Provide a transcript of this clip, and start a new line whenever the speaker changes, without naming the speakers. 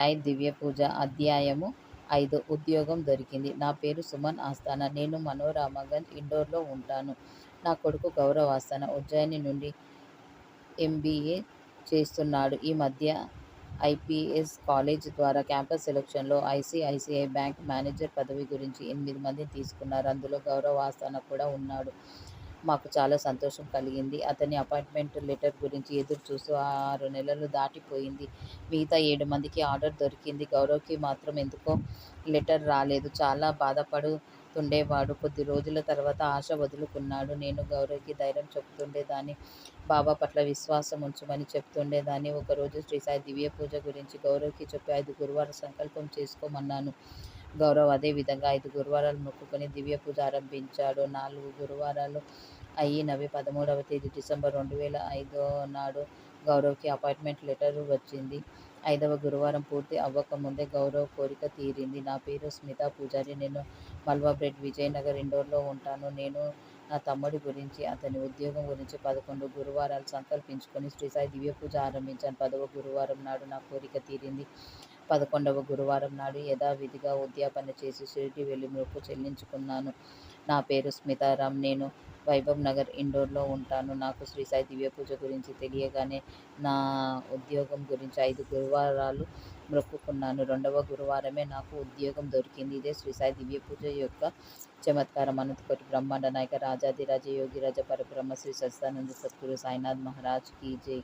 సాయి దివ్య పూజ అధ్యాయము 5 ఉద్యోగం దొరికింది. నా పేరు సుమన్ ఆస్థానా. నేను మనోరమగంజ్ ఇండోర్లో ఉంటాను. నా కొడుకు గౌరవ్ ఆస్థానా ఉజ్జయిని నుండి ఎంబీఏ చేస్తున్నాడు. ఈ మధ్య ఐపీఎస్ కాలేజ్ ద్వారా క్యాంపస్ సెలక్షన్లో ఐసీఐసీఐ బ్యాంక్ మేనేజర్ పదవి గురించి 8 మందిని తీసుకున్నారు. అందులో గౌరవ్ ఆస్థానా కూడా ఉన్నాడు. మాకు చాలా సంతోషం కలిగింది. అతని అపాయింట్మెంట్ లెటర్ గురించి ఎదురు చూస్తూ 6 నెలలు దాటిపోయింది. మిగతా 7 మందికి ఆర్డర్ దొరికింది. గౌరవ్కి మాత్రం ఎందుకో లెటర్ రాలేదు. చాలా బాధపడుతుండేవాడు. కొద్ది రోజుల తర్వాత ఆశ వదులుకున్నాడు. నేను గౌరవ్కి ధైర్యం చెప్తుండేదాన్ని. బాబా పట్ల విశ్వాసం ఉంచమని చెప్తుండేదాన్ని. ఒకరోజు శ్రీసాయి దివ్య పూజ గురించి గౌరవ్కి చెప్పి 5 గురువారాలు సంకల్పం చేసుకోమన్నాను. గౌరవ్ అదే విధంగా 5 గురువారాలు మొక్కుకొని దివ్య పూజ ఆరంభించాడు. 4 గురువారాలు అయినవి. 13వ తేదీ డిసెంబర్ 2005 నాడు గౌరవ్కి అపాయింట్మెంట్ లెటర్ వచ్చింది. 5వ గురువారం పూర్తి అవ్వకముందే గౌరవ్ కోరిక తీరింది. నా పేరు స్మితా పూజారి. నేను మల్వాబ్రెడ్ విజయనగర్ ఇండోర్లో ఉంటాను. నేను నా తమ్ముడి గురించి, అతని ఉద్యోగం గురించి 11 గురువారాలు సంకల్పించుకొని శ్రీసాయి దివ్య పూజ ఆరంభించాను. 10వ గురువారం నాడు నా కోరిక తీరింది. 11వ గురువారం నాడు యథావిధిగా ఉద్యాపన చేసి షిరిడీ వెళ్లి మొక్కు చెల్లించుకున్నాను. నా పేరు స్మితారాం. నేను వైభవ్ నగర్ ఇండోర్లో ఉంటాను. నాకు శ్రీసాయి దివ్య పూజ గురించి తెలియగానే నా ఉద్యోగం గురించి 5 గురువారాలు మొక్కుకున్నాను. 2వ గురువారమే నాకు ఉద్యోగం దొరికింది. ఇదే శ్రీసాయి దివ్య పూజ యొక్క చమత్కారం. అనంతకోటి బ్రహ్మాండ నాయక రాజాధిరాజ యోగిరాజ పరబ్రహ్మ శ్రీ సచ్చిదానంద సద్గురు సాయినాథ్ మహారాజ్ కీ జై.